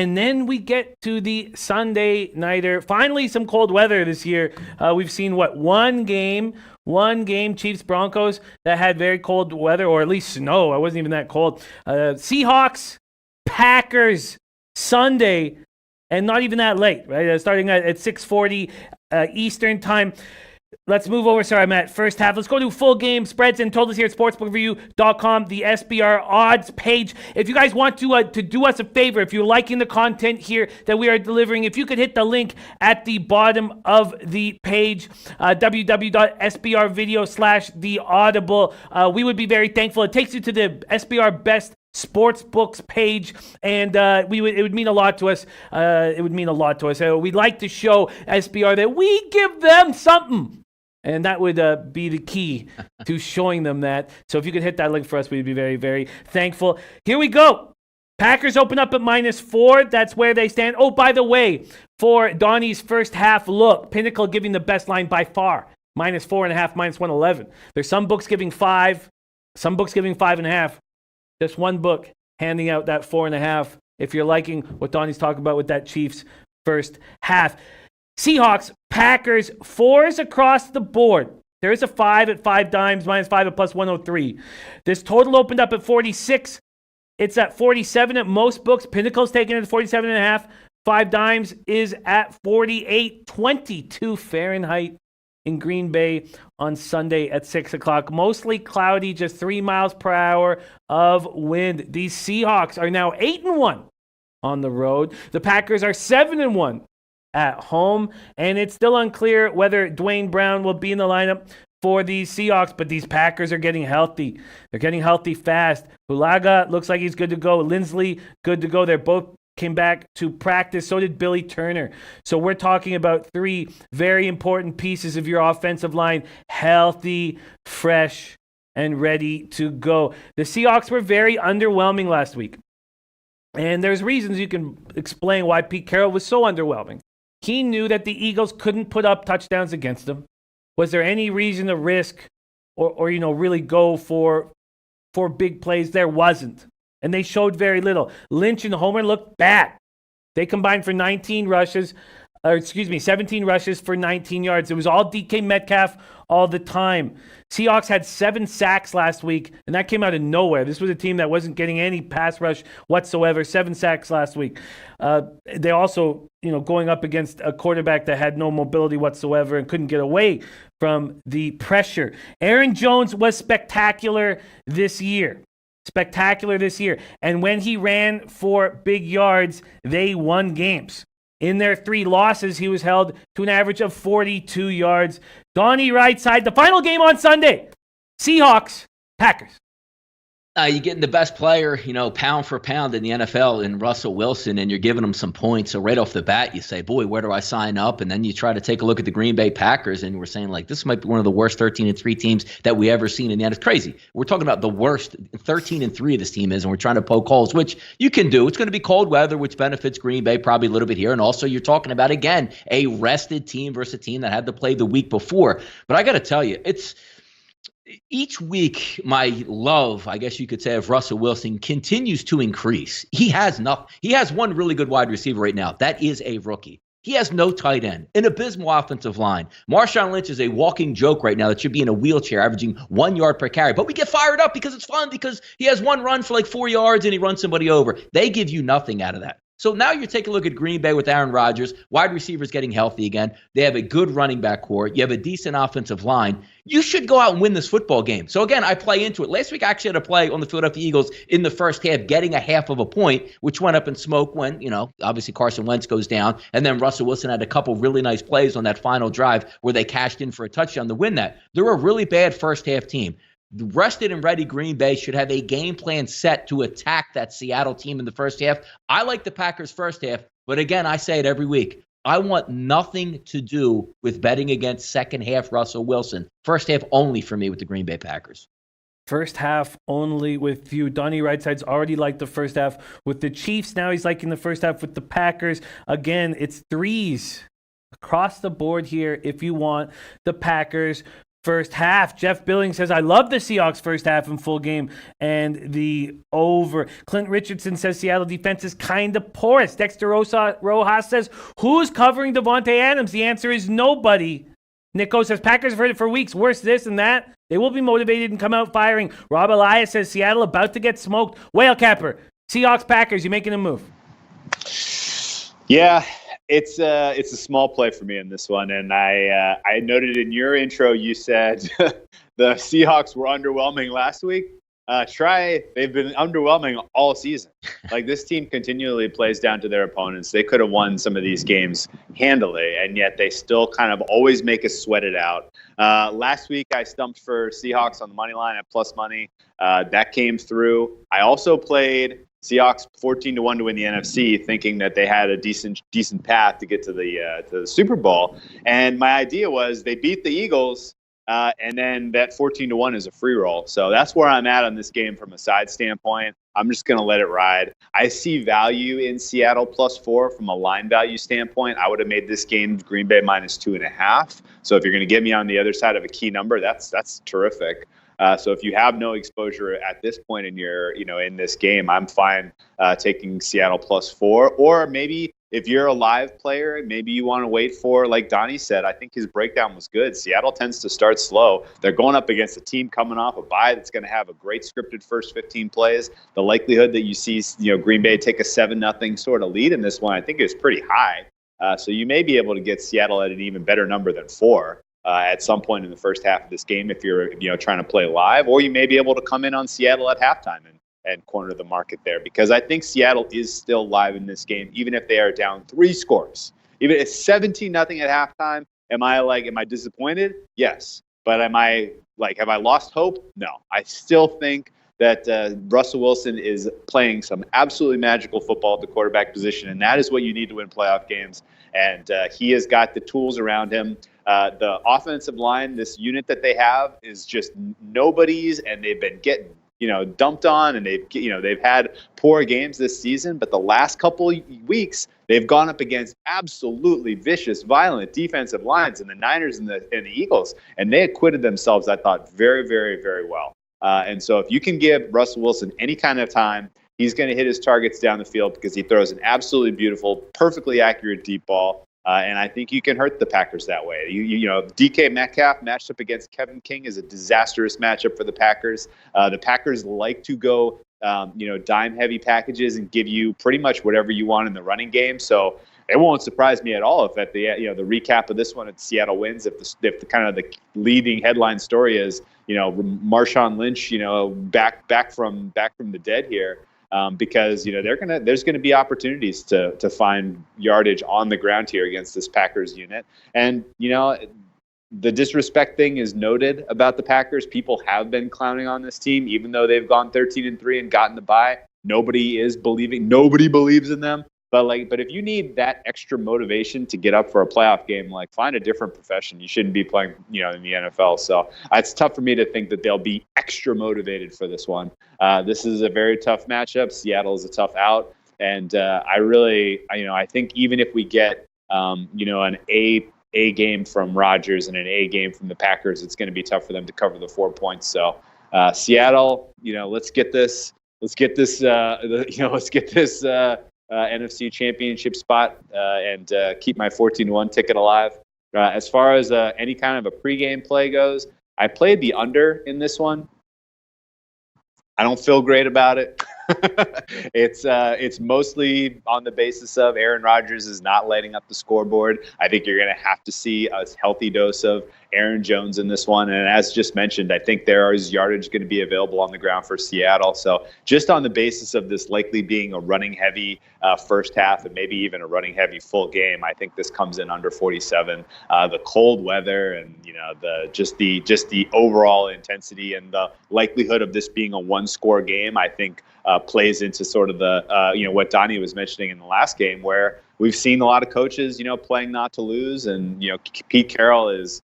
And then we get to the Sunday nighter. Finally, some cold weather this year. We've seen, one game, Chiefs Broncos, that had very cold weather, or at least snow. It wasn't even that cold. Seahawks, Packers, Sunday, and not even that late, right? Starting at 6:40 Eastern time. Let's move over. Sorry, I'm at first half. Let's go to full game spreads and totals here at sportsbookreview.com, the SBR odds page. If you guys want to do us a favor, if you're liking the content here that we are delivering, if you could hit the link at the bottom of the page, www.sbrvideo/theaudible, we would be very thankful. It takes you to the SBR Best Sportsbooks page, and it would mean a lot to us. We'd like to show SBR that we give them something. And that would be the key to showing them that. So if you could hit that link for us, we'd be very, very thankful. Here we go. Packers open up at -4. That's where they stand. Oh, by the way, for Donnie's first half look, Pinnacle giving the best line by far. -4.5, -111. There's some books giving 5, some books giving 5.5. Just one book handing out that 4.5. If you're liking what Donnie's talking about with that Chiefs first half. Seahawks, Packers, 4s across the board. There is a 5 at 5 dimes, -5 at +103. This total opened up at 46. It's at 47 at most books. Pinnacle's taking it at 47.5. 5 dimes is at 48. 22 Fahrenheit in Green Bay on Sunday at 6 o'clock. Mostly cloudy, just 3 miles per hour of wind. These Seahawks are now 8-1 on the road. The Packers are 7-1 at home, and it's still unclear whether Dwayne Brown will be in the lineup for the Seahawks, but these Packers are getting healthy. They're getting healthy fast. Bulaga looks like he's good to go. Lindsley, good to go. They're both came back to practice. So did Billy Turner. So we're talking about 3 very important pieces of your offensive line, healthy, fresh, and ready to go. The Seahawks were very underwhelming last week. And there's reasons you can explain why Pete Carroll was so underwhelming. He knew that the Eagles couldn't put up touchdowns against them. Was there any reason to risk or really go for big plays? There wasn't. And they showed very little. Lynch and Homer looked bad. They combined for 17 rushes for 19 yards. It was all DK Metcalf all the time. Seahawks had 7 sacks last week, and that came out of nowhere. This was a team that wasn't getting any pass rush whatsoever. 7 sacks last week. They also, going up against a quarterback that had no mobility whatsoever and couldn't get away from the pressure. Aaron Jones was spectacular this year. And when he ran for big yards, they won games. In their 3 losses, he was held to an average of 42 yards. Donnie right side, the final game on Sunday. Seahawks, Packers. You're getting the best player, pound for pound in the NFL in Russell Wilson, and you're giving him some points. So right off the bat, you say, boy, where do I sign up? And then you try to take a look at the Green Bay Packers, and we're saying, this might be one of the worst 13-3 teams that we ever seen in the NFL. It's crazy. We're talking about the worst 13-3 of this team is, and we're trying to poke holes, which you can do. It's going to be cold weather, which benefits Green Bay probably a little bit here. And also you're talking about, again, a rested team versus a team that had to play the week before. But I got to tell you, each week, my love, I guess you could say, of Russell Wilson continues to increase. He has one really good wide receiver right now. That is a rookie. He has no tight end, an abysmal offensive line. Marshawn Lynch is a walking joke right now that should be in a wheelchair, averaging 1 yard per carry. But we get fired up because it's fun, because he has one run for 4 yards and he runs somebody over. They give you nothing out of that. So now you're taking a look at Green Bay with Aaron Rodgers, wide receivers getting healthy again. They have a good running back core. You have a decent offensive line. You should go out and win this football game. So again, I play into it. Last week I actually had a play on the Philadelphia Eagles in the first half, getting a half of a point, which went up in smoke when, obviously Carson Wentz goes down. And then Russell Wilson had a couple really nice plays on that final drive where they cashed in for a touchdown to win that. They're a really bad first half team. The rested and ready Green Bay should have a game plan set to attack that Seattle team in the first half. I like the Packers first half, but again, I say it every week. I want nothing to do with betting against second half Russell Wilson. First half only for me with the Green Bay Packers. First half only with you. Donnie Rightside's already liked the first half with the Chiefs. Now he's liking the first half with the Packers. Again, it's 3s across the board here if you want the Packers. first half. Jeff Billing says, I love the Seahawks first half and full game and the over. Clint Richardson says Seattle defense is kind of porous. Dexter Rojas says, who's covering Devontae Adams? The answer is nobody. Nico says, Packers have heard it for weeks. Worse this and that. They will be motivated and come out firing. Rob Elias says, Seattle about to get smoked. Whale Capper, Seahawks, Packers, you making a move? Yeah, it's a small play for me in this one. And I noted in your intro, you said the Seahawks were underwhelming last week. They've been underwhelming all season. Like, this team continually plays down to their opponents. They could have won some of these games handily, and yet they still kind of always make us sweat it out. Last week, I stumped for Seahawks on the money line at plus money. That came through. I also played Seahawks 14-1 to win the NFC, thinking that they had a decent path to get to the Super Bowl. And my idea was they beat the Eagles. And then that 14-1 is a free roll. So that's where I'm at on this game from a side standpoint. I'm just going to let it ride. I see value in Seattle +4 from a line value standpoint. I would have made this game Green Bay -2.5. So if you're going to get me on the other side of a key number, that's terrific. So if you have no exposure at this point in in this game, I'm fine taking Seattle +4. Or maybe if you're a live player, maybe you want to wait for, like Donnie said, I think his breakdown was good. Seattle tends to start slow. They're going up against a team coming off a bye that's going to have a great scripted first 15 plays. The likelihood that you see, Green Bay take a 7-0 sort of lead in this one, I think is pretty high. So you may be able to get Seattle at an even better number than 4. At some point in the first half of this game if you're trying to play live, or you may be able to come in on Seattle at halftime and corner the market there, because I think Seattle is still live in this game, even if they are down 3 scores. Even if it's 17-0 at halftime, am I disappointed? Yes. But have I lost hope? No. I still think that Russell Wilson is playing some absolutely magical football at the quarterback position, and that is what you need to win playoff games. And he has got the tools around him. The offensive line, this unit that they have, is just nobody's, and they've been getting dumped on, and they've had poor games this season. But the last couple weeks, they've gone up against absolutely vicious, violent defensive lines in the Niners and the Eagles, and they acquitted themselves, I thought, very, very, very well. And so if you can give Russell Wilson any kind of time, he's going to hit his targets down the field because he throws an absolutely beautiful, perfectly accurate deep ball. And I think you can hurt the Packers that way. DK Metcalf matched up against Kevin King is a disastrous matchup for the Packers. The Packers like to go, dime-heavy packages and give you pretty much whatever you want in the running game. So it won't surprise me at all if at the recap of this one, if Seattle wins, if the kind of the leading headline story is Marshawn Lynch back from the dead here. Because there's gonna be opportunities to find yardage on the ground here against this Packers unit, and the disrespect thing is noted about the Packers. People have been clowning on this team, even though they've gone 13-3 and gotten the bye. Nobody believes in them. But if you need that extra motivation to get up for a playoff game, find a different profession. You shouldn't be playing, in the NFL. So it's tough for me to think that they'll be extra motivated for this one. This is a very tough matchup. Seattle is a tough out, and I think even if we get, an A game from Rodgers and an A game from the Packers, it's going to be tough for them to cover the 4 points. So Seattle, let's get this. Let's get this. NFC Championship spot and keep my 14-1 ticket alive. As far as any kind of a pregame play goes, I played the under in this one. I don't feel great about it. It's mostly on the basis of Aaron Rodgers is not lighting up the scoreboard. I think you're going to have to see a healthy dose of Aaron Jones in this one. And as just mentioned, I think there is yardage going to be available on the ground for Seattle. So just on the basis of this likely being a running heavy first half and maybe even a running heavy full game, I think this comes in under 47. The cold weather and the overall intensity and the likelihood of this being a one-score game, I think plays into sort of the what Donnie was mentioning in the last game, where we've seen a lot of coaches playing not to lose, and Pete Carroll is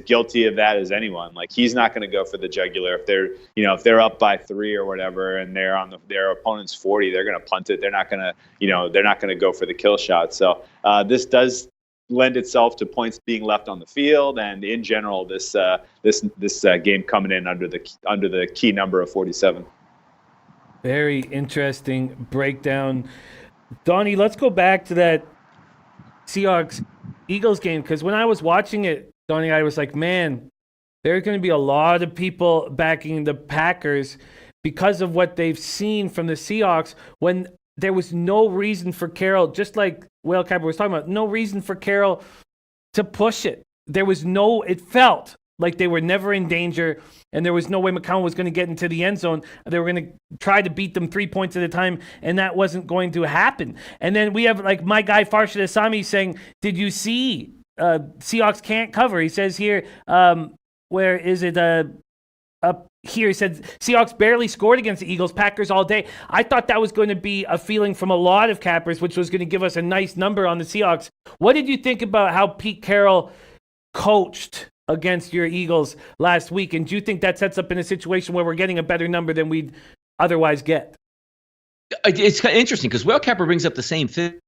guilty of that as anyone. He's not going to go for the jugular if they're up by 3 or whatever and they're on their opponent's 40, they're going to punt it. They're not going to go for the kill shot. So this does lend itself to points being left on the field, and in general, this game coming in under the key number of 47. Very interesting breakdown. Donnie, let's go back to that Seahawks-Eagles game, because when I was watching it, Donnie, I was like, man, there's going to be a lot of people backing the Packers because of what they've seen from the Seahawks when there was no reason for Carroll, just like Whale Capper was talking about, no reason for Carroll to push it. It felt like they were never in danger, and there was no way McCown was going to get into the end zone. They were going to try to beat them 3 points at a time, and that wasn't going to happen. And then we have like my guy Farshid Asami saying, did you see Seahawks can't cover? He says here, where is it? Up here, he said Seahawks barely scored against the Eagles, Packers all day. I thought that was going to be a feeling from a lot of cappers, which was going to give us a nice number on the Seahawks. What did you think about how Pete Carroll coached against your Eagles last week? And do you think that sets up in a situation where we're getting a better number than we'd otherwise get? It's kind of interesting because Whale Capper brings up the same thing.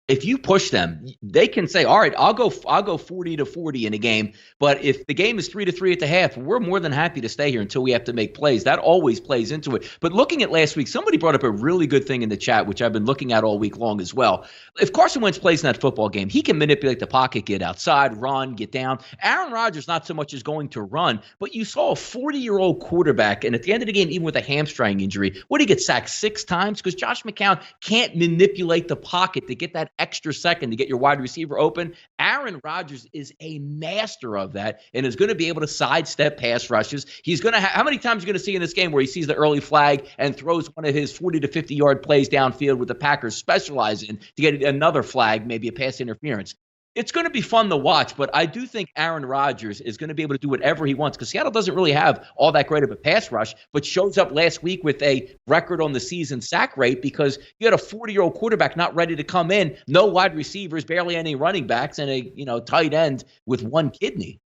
If you push them, they can say, all right, I'll go 40-40 in a game. But if the game is 3-3 at the half, we're more than happy to stay here until we have to make plays. That always plays into it. But looking at last week, somebody brought up a really good thing in the chat, which I've been looking at all week long as well. If Carson Wentz plays in that football game, he can manipulate the pocket, get outside, run, get down. Aaron Rodgers not so much as going to run, but you saw a 40-year-old quarterback, and at the end of the game, even with a hamstring injury, what did he get sacked 6 times? Because Josh McCown can't manipulate the pocket to get that extra second to get your wide receiver open. Aaron Rodgers is a master of that and is going to be able to sidestep pass rushes. He's going to how many times are you going to see in this game where he sees the early flag and throws one of his 40 to 50 yard plays downfield with the Packers specialize in to get another flag, maybe a pass interference? It's going to be fun to watch, but I do think Aaron Rodgers is going to be able to do whatever he wants because Seattle doesn't really have all that great of a pass rush, but shows up last week with a record on the season sack rate because you had a 40-year-old quarterback not ready to come in, no wide receivers, barely any running backs, and a tight end with one kidney.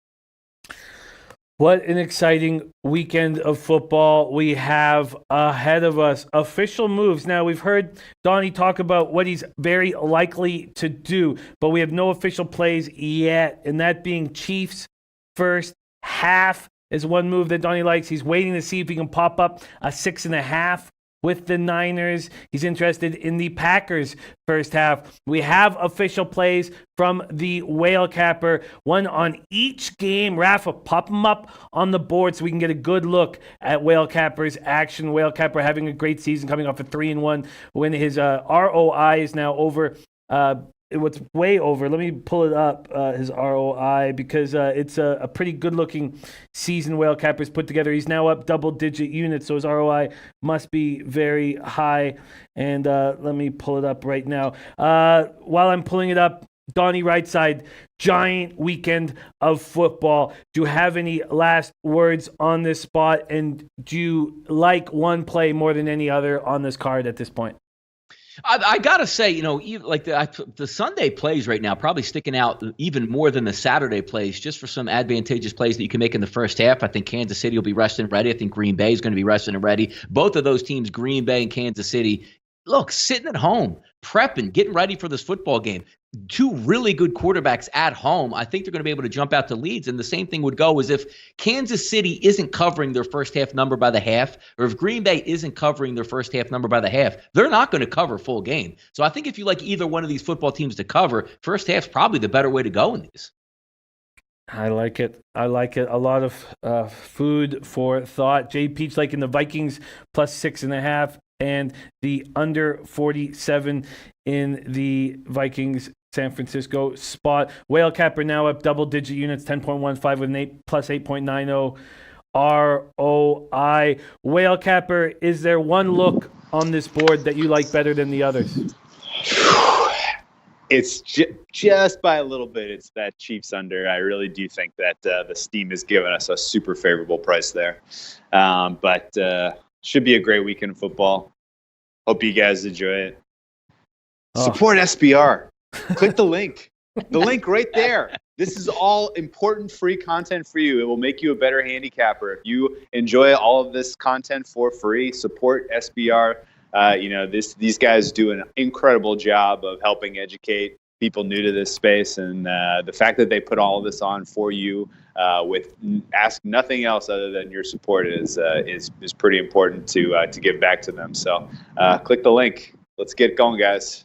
What an exciting weekend of football we have ahead of us. Official moves. Now, we've heard Donnie talk about what he's very likely to do, but we have no official plays yet, and that being Chiefs first half is one move that Donnie likes. He's waiting to see if he can pop up a 6.5 with the Niners. He's interested in the Packers first half. We have official plays from the Whale Capper, one on each game. Rafa, pop them up on the board so we can get a good look at Whale Capper's action. Whale Capper having a great season, coming off a 3-1 when his ROI is now over. What's way over, let me pull it up, his ROI, because it's a pretty good-looking season Whale Capper's put together. He's now up double-digit units, so his ROI must be very high. And let me pull it up right now. While I'm pulling it up, Donnie Rightside, giant weekend of football. Do you have any last words on this spot? And do you like one play more than any other on this card at this point? I got to say, like the Sunday plays right now probably sticking out even more than the Saturday plays just for some advantageous plays that you can make in the first half. I think Kansas City will be rested and ready. I think Green Bay is going to be rested and ready. Both of those teams, Green Bay and Kansas City, look, sitting at home, prepping, getting ready for this football game. 2 really good quarterbacks at home. I think they're going to be able to jump out to leads. And the same thing would go as if Kansas City isn't covering their first half number by the half, or if Green Bay isn't covering their first half number by the half, they're not going to cover full game. So I think if you like either one of these football teams to cover, first half's probably the better way to go in these. I like it. A lot of food for thought. Jay Peach liking the Vikings plus 6.5 and the under 47 in the Vikings San Francisco spot. Whale Capper now up double-digit units, 10.15 with an plus 8.90 ROI. Whale Capper, is there one look on this board that you like better than the others? It's just by a little bit. It's that Chiefs under. I really do think that the steam has given us a super favorable price there. But should be a great weekend of football. Hope you guys enjoy it. Support SBR. Click the link. The link right there. This is all important free content for you. It will make you a better handicapper. If you enjoy all of this content for free, support SBR. These guys do an incredible job of helping educate people new to this space, and the fact that they put all of this on for you with ask nothing else other than your support is pretty important to give back to them. So click the link. Let's get going, guys.